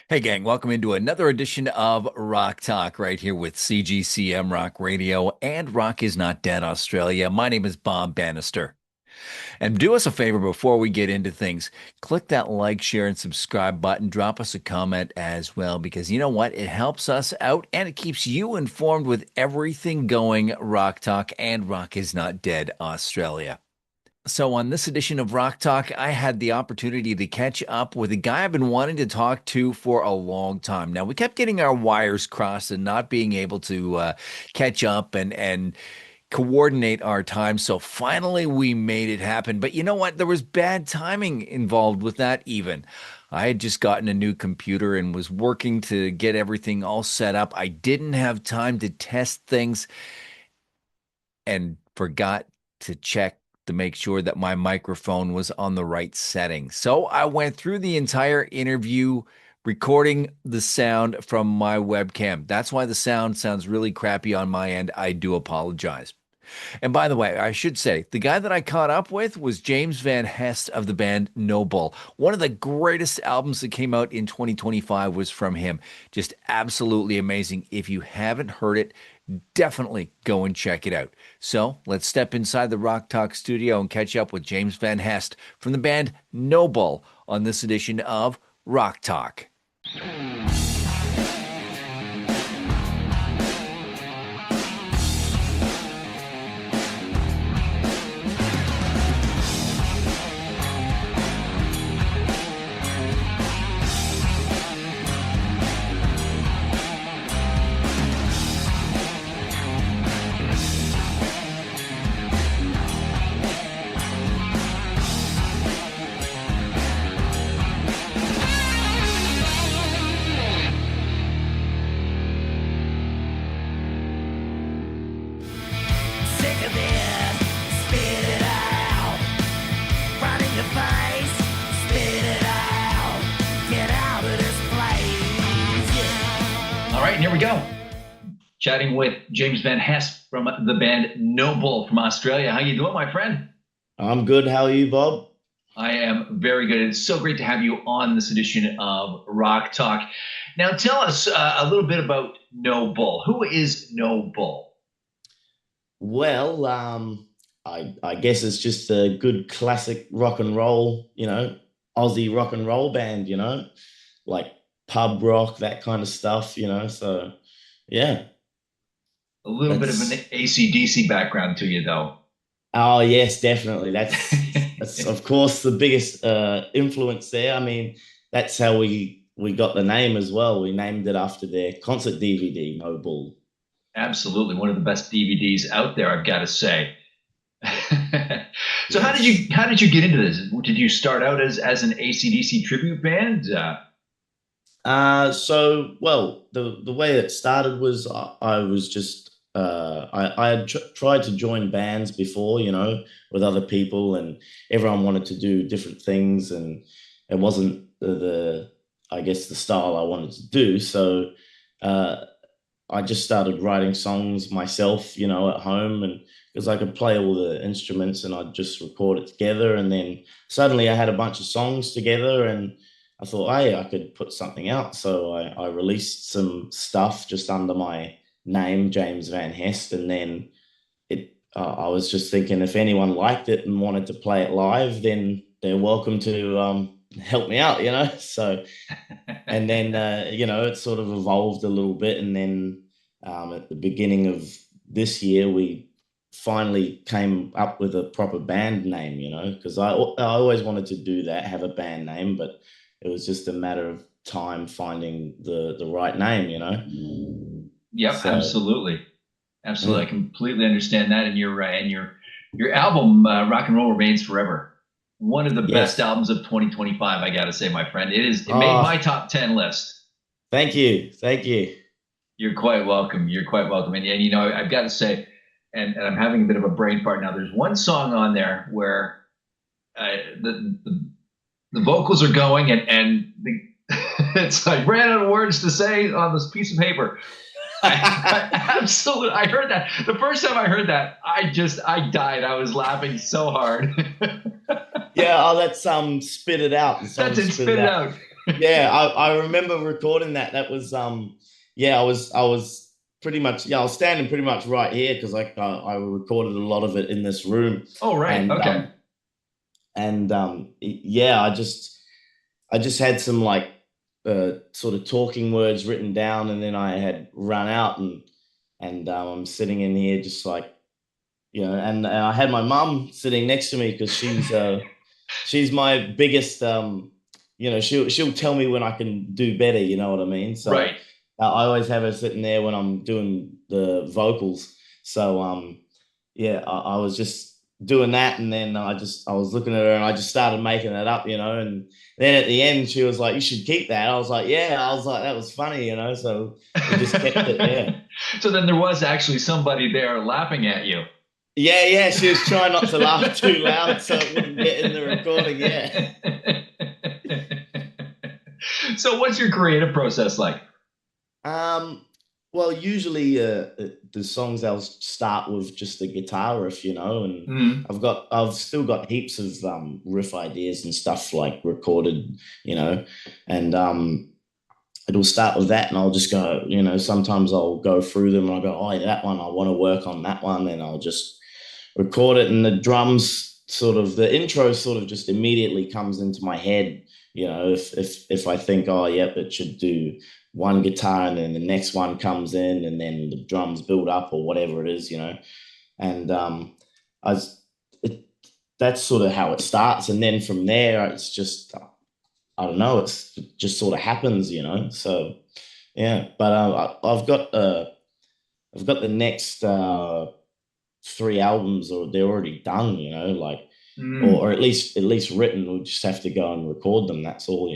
Hey, gang, welcome into another edition of Rock Talk right here with CGCM Rock Radio and Rock is Not Dead Australia. My name is Bob Bannister. And do us a favor before we get into things. Click that like, share, and subscribe button. Drop us a comment as well, because you know what? It helps us out and it keeps you informed with everything going Rock Talk and Rock is Not Dead Australia. So, on this edition of Rock Talk, I had the opportunity to catch up with a guy I've been wanting to talk to for a long time. Now, we kept getting our wires crossed and not being able to catch up and coordinate our time. So, finally, we made it happen. But you know what? There was bad timing involved with that, even. I had just gotten a new computer and was working to get everything all set up. I didn't have time to test things and forgot to check to make sure that my microphone was on the right setting. So I went through the entire interview recording the sound from my webcam. That's why the sound sounds really crappy on my end. I do apologize. And by the way, I should say, the guy that I caught up with was James Van Hest of the band Noble. One of the greatest albums that came out in 2025 was from him. Just absolutely amazing. If you haven't heard it, definitely go and check it out. So let's step inside the Rock Talk studio and catch up with James Van Hest from the band Noble on this edition of Rock Talk. Sick of it, spit it out. Running your face, spit it out. Get out of this place. Yeah. All right, and here we go. Chatting with James Van Hest from the band Noble from Australia. How you doing, my friend? I'm good. How are you, Bob? I am very good. It's so great to have you on this edition of Rock Talk. Now, tell us a little bit about Noble. Who is Noble? Well, I guess it's just a good classic rock and roll, Aussie rock and roll band, like pub rock, that kind of stuff, So yeah, A little bit of an that's AC/DC background to you, though. oh yes, definitely. That's of course the biggest influence there. I mean, that's how we got the name as well. We named it after their concert DVD, No Bull. Absolutely, one of the best DVDs out there, I've got to say. So, Yes. how did you get into this? Did you start out as an AC/DC tribute band? Well, the way it started was I was just I had tried to join bands before, with other people, and everyone wanted to do different things, and it wasn't the I guess the style I wanted to do. So uh, I just started writing songs myself, at home, and because I could play all the instruments, and I'd just record it together, and then suddenly I had a bunch of songs together, and I thought, hey, I could put something out. So I released some stuff just under my name, James Van Hest, and then I was just thinking if anyone liked it and wanted to play it live, then they're welcome to help me out, So and then it sort of evolved a little bit, and then at the beginning of this year, we finally came up with a proper band name, because I always wanted to do that, have a band name, but it was just a matter of time finding the right name, Yep, So absolutely, absolutely. I mm, completely understand that, and your album "Rock and Roll Remains Forever," one of the best yes. albums of 2025. I got to say, my friend, it made my Oh, top 10 list. thank you, thank you. You're quite welcome. You're quite welcome. And I've got to say, and I'm having a bit of a brain fart now. There's one song on there where the vocals are going, it's like ran out of words to say on this piece of paper. I absolutely, I heard that the first time I heard that, I died. I was laughing so hard. Yeah, oh, that's spit it out. The That's song it. spit it Spit it out. out. Yeah, I remember recording that. That was yeah, I was pretty much I was standing pretty much right here because I recorded a lot of it in this room, Oh, right. and Okay. yeah, I just had some like sort of talking words written down, and then I had run out and I'm sitting in here just like and I had my mum sitting next to me because she's my biggest she'll tell me when I can do better, you know what I mean? So Right. I always have her sitting there when I'm doing the vocals. So yeah, I was just doing that, and then I was looking at her and I just started making it up, and then at the end she was like, "You should keep that." I was like, "Yeah," I was like, "That was funny," so we just kept it, yeah. So then there was actually somebody there laughing at you. Yeah, yeah, she was trying not to laugh too loud so it wouldn't get in the recording. Yeah. So what's your creative process like? Um, well, usually the songs I'll start with just the guitar riff, and Mm. I've still got heaps of riff ideas and stuff like recorded, you know, and it'll start with that, and I'll just go, sometimes I'll go through them and I'll go, oh, yeah, that one, I want to work on that one, and I'll just record it, and the drums the intro sort of just immediately comes into my head. If I think, oh, yep, it should do one guitar, and then the next one comes in, and then the drums build up or whatever it is, and I was, it, that's sort of how it starts, and then from there it's just I don't know, it just sort of happens, So yeah, but I've got the next three albums, or they're already done, like Mm. or at least written. We'll just have to go and record them. That's all.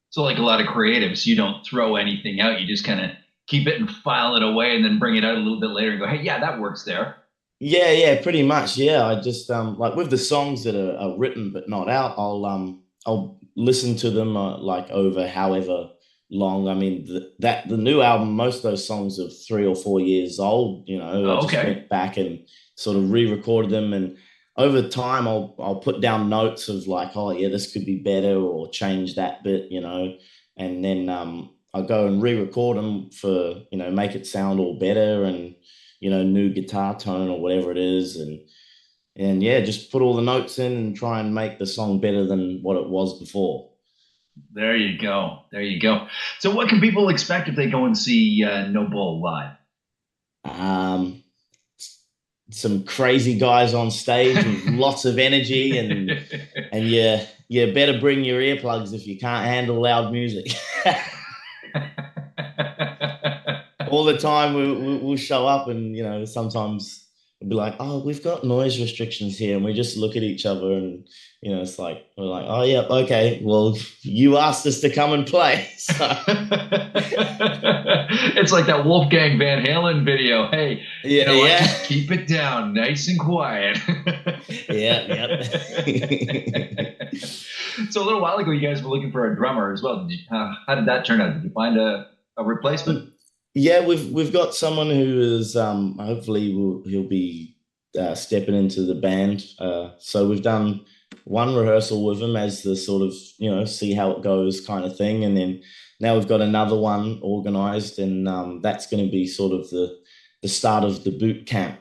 So like a lot of creatives, you don't throw anything out. You just kind of keep it and file it away and then bring it out a little bit later and go, hey, yeah, that works there. Yeah, yeah, pretty much. Yeah, I just like with the songs that are written but not out, I'll listen to them like over however long. I mean, the new album, most of those songs are 3 or 4 years old. I Oh, just okay. went back and sort of re-recorded them, and over time, I'll put down notes of like, oh yeah, this could be better, or change that bit, and then I'll go and re-record them for make it sound all better, and new guitar tone or whatever it is, and yeah, just put all the notes in and try and make the song better than what it was before. There you go. There you go. So what can people expect if they go and see No Bull live? Um, some crazy guys on stage with lots of energy, and you better bring your earplugs if you can't handle loud music. All the time we'll show up, and sometimes we'll be like, oh, we've got noise restrictions here, and we just look at each other, and it's like we're like, oh yeah, okay, well, you asked us to come and play. So It's like that Wolfgang Van Halen video. Hey, you yeah, know what? yeah. Just keep it down, nice and quiet. Yeah, yep. So a little while ago, you guys were looking for a drummer as well. How did that turn out? Did you find a replacement? Yeah, we've got someone who is hopefully he'll be stepping into the band. So we've done one rehearsal with him as the sort of see how it goes kind of thing, and then now we've got another one organized, and that's going to be sort of the start of the boot camp.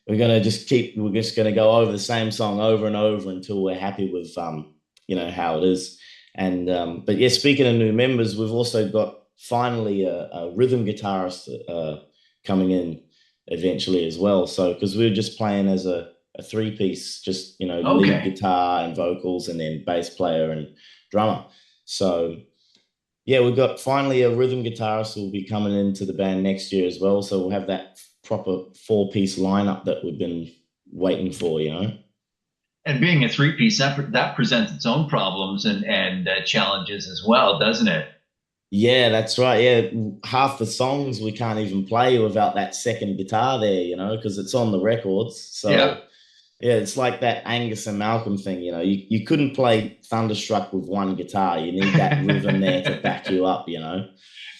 We're just gonna go over the same song over and over until we're happy with how it is. And but yeah, speaking of new members, we've also got finally a rhythm guitarist coming in eventually as well. So because we were just playing as a three piece, just lead Okay. guitar and vocals, and then bass player and drummer. So yeah, we've got finally a rhythm guitarist who will be coming into the band next year as well. So we'll have that proper four-piece lineup that we've been waiting for. And being a three piece, that presents its own problems and challenges as well, doesn't it? Yeah, that's right. Yeah, half the songs we can't even play without that second guitar there, because it's on the records. Yeah. So yeah, it's like that Angus and Malcolm thing. You couldn't play Thunderstruck with one guitar. You need that rhythm there to back you up.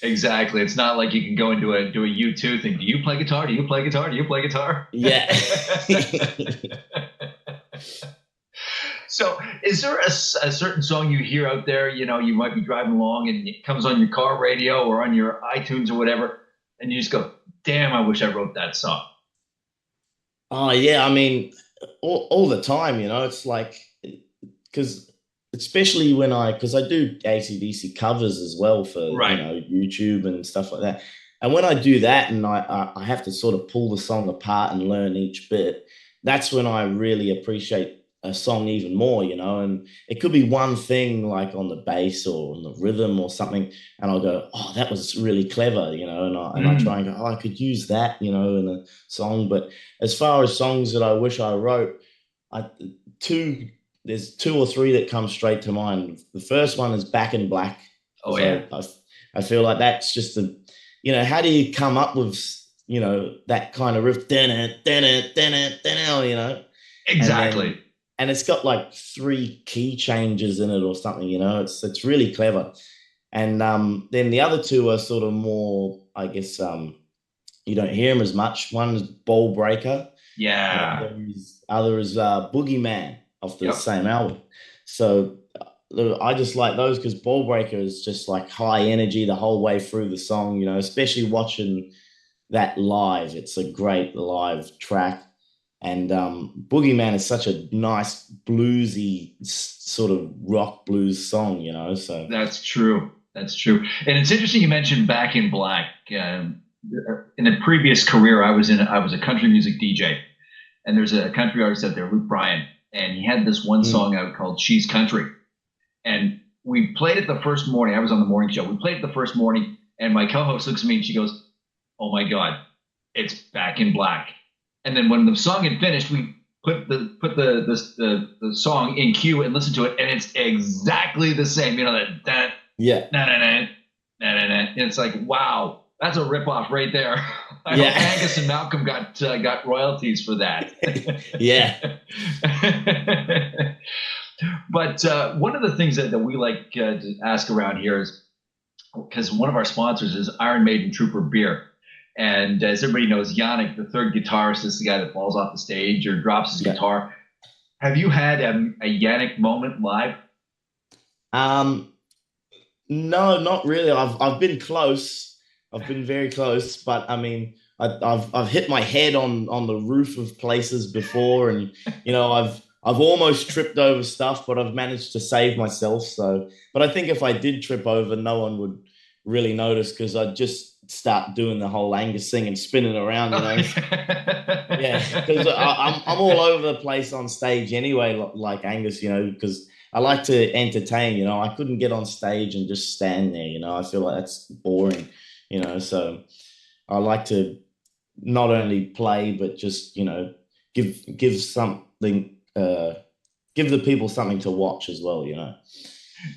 Exactly. It's not like you can go into a do a U2 thing. Do you play guitar? Do you play guitar? Do you play guitar? Yeah. So, is there a certain song you hear out there? You know, you might be driving along and it comes on your car radio or on your iTunes or whatever, and you just go, "Damn, I wish I wrote that song." Oh yeah, I mean, all the time, it's like because especially when because I do AC/DC covers as well for Right. YouTube and stuff like that. And when I do that and I have to sort of pull the song apart and learn each bit, that's when I really appreciate a song even more, and it could be one thing like on the bass or on the rhythm or something, and I'll go, oh, that was really clever, and I try Mm. and go, oh, I could use that, in a song. But as far as songs that I wish I wrote, I two there's two or three that come straight to mind. The first one is Back in Black Oh because yeah. I feel like that's just how do you come up with that kind of riff, and then Exactly. and it's got like three key changes in it or something, it's really clever. And then the other two are sort of more, I guess, you don't hear them as much. One is Ball Breaker, and the Yeah. other is Boogeyman off the Yep. same album. So I just like those because Ball Breaker is just like high energy the whole way through the song, especially watching that live. It's a great live track. And Boogeyman is such a nice bluesy sort of rock blues song, so That's true. That's true. And it's interesting you mentioned Back in Black. In a previous career, I was a country music DJ, and there's a country artist out there, Luke Bryan, and he had this one mm, song out called "She's Country," and we played it the first morning. I was on the morning show. We played it the first morning, and my co-host looks at me and she goes, "Oh my God, it's Back in Black." And then when the song had finished, we put the song in queue and listened to it, and it's exactly the same. You know that yeah, na na na na na na. It's like, wow, that's a ripoff right there. I hope yeah, Angus and Malcolm got royalties for that. yeah, But one of the things that we like to ask around here is because one of our sponsors is Iron Maiden Trooper Beer. And as everybody knows, Yannick, the third guitarist, is the guy that falls off the stage or drops his yeah. guitar. Have you had a Yannick moment live? Um, no, not really. I've been close. I've been very close, but I mean, I've hit my head on the roof of places before, and I've almost tripped over stuff, but I've managed to save myself. So, but I think if I did trip over, no one would really notice because I'd just start doing the whole Angus thing and spinning around, Yeah, because I'm all over the place on stage anyway, like Angus, because I like to entertain. I couldn't get on stage and just stand there. I feel like that's boring. So I like to not only play but just give something, give the people something to watch as well.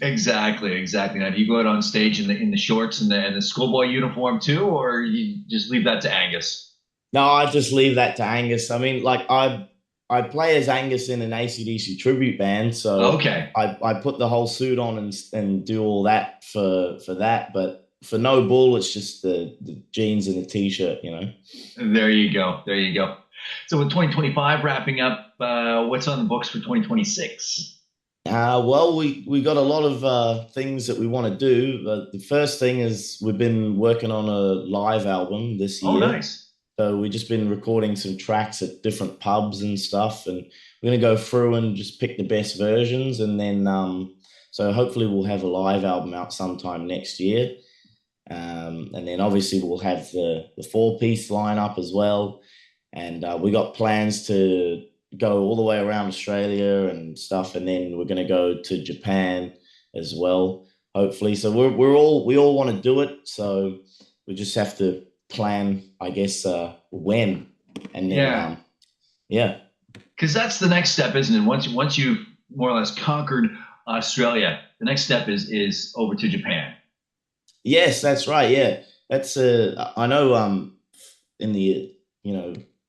Exactly, exactly. Now, do you go out on stage in the shorts and the schoolboy uniform too, or you just leave that to Angus? No, I just leave that to Angus. I mean, like I play as Angus in an AC/DC tribute band, so Okay, I put the whole suit on and do all that for that. But for No Bull, it's just the jeans and the t-shirt. there you go, there you go. So with 2025 wrapping up, what's on the books for 2026? Well, we got a lot of things that we want to do. The first thing is we've been working on a live album this Oh, year. nice. So we've just been recording some tracks at different pubs and stuff, and we're gonna go through and just pick the best versions, and then so hopefully we'll have a live album out sometime next year, and then obviously we'll have the four-piece lineup as well, and we got plans to go all the way around Australia and stuff, and then we're gonna go to Japan as well, hopefully. So we all want to do it, so we just have to plan, I guess, when, and then Yeah, yeah, because that's the next step, isn't it? Once you've more or less conquered Australia, the next step is over to Japan. yes, that's right, yeah, that's I know in the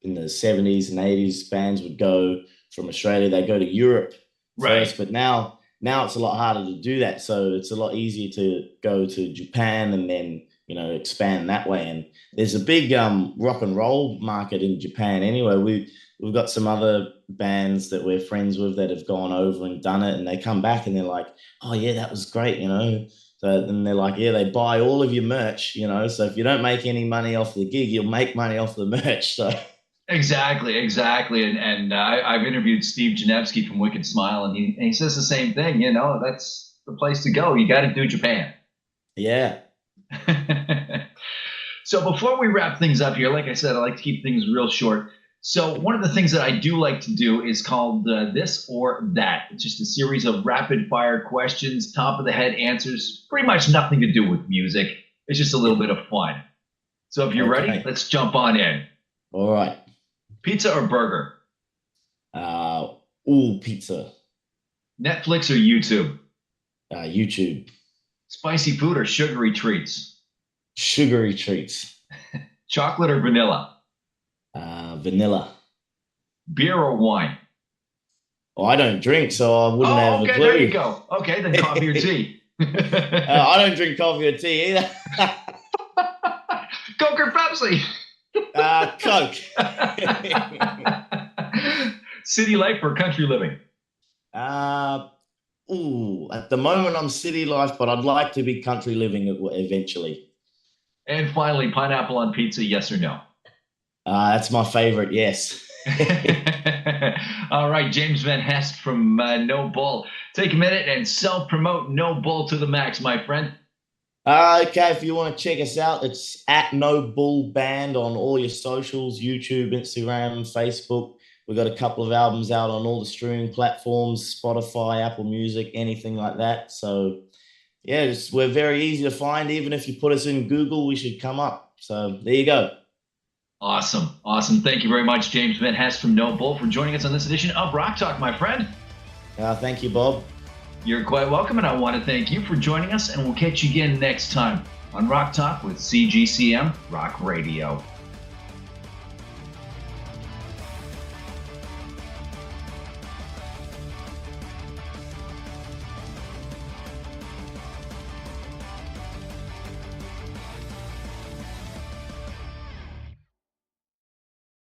in the 70s and 80s bands would go from Australia, they go to Europe Right. first, but now it's a lot harder to do that, so it's a lot easier to go to Japan and then expand that way. And there's a big rock and roll market in Japan anyway. we've got some other bands that we're friends with that have gone over and done it, and they come back and they're like, "Oh yeah, that was great," you know. So then they're like, "Yeah, they buy all of your merch, you know. So if you don't make any money off the gig, you'll make money off the merch." So Exactly, exactly. And I've interviewed Steve Janevsky from Wicked Smile, and he says the same thing. You know, that's the place to go. You got to do Japan. yeah, So before we wrap things up here, like I said, I like to keep things real short. So one of the things that I do like to do is called This or That. It's just a series of rapid fire questions, top of the head answers, pretty much nothing to do with music. It's just a little bit of fun. So if you're ready, okay, let's jump on in. all right. Pizza or burger? Uh, ooh, pizza. Netflix or YouTube? YouTube. Spicy food or sugary treats? Sugary treats. Chocolate or vanilla? Vanilla. Beer or wine? Oh, I don't drink, so I wouldn't Oh, have a okay, clue. there you go. Okay, then coffee or tea? I don't drink coffee or tea either. Coke or Pepsi? Coke. City life or country living? At the moment I'm city life, but I'd like to be country living eventually. And finally, pineapple on pizza, yes or no? That's my favorite, yes. All right, James Van Hest from No Bull. Take a minute and self-promote No Bull to the max, my friend. Okay, if you want to check us out, it's at No Bull Band on all your socials, YouTube, Instagram, Facebook. We've got a couple of albums out on all the streaming platforms, Spotify, Apple Music, anything like that. So yeah, we're very easy to find. Even if you put us in Google, we should come up. So there you go. Awesome. Awesome. Thank you very much, James Van Hest from No Bull, for joining us on this edition of Rock Talk, my friend. Thank you, Bob. You're quite welcome, and I want to thank you for joining us, and we'll catch you again next time on Rock Talk with CGCM Rock Radio.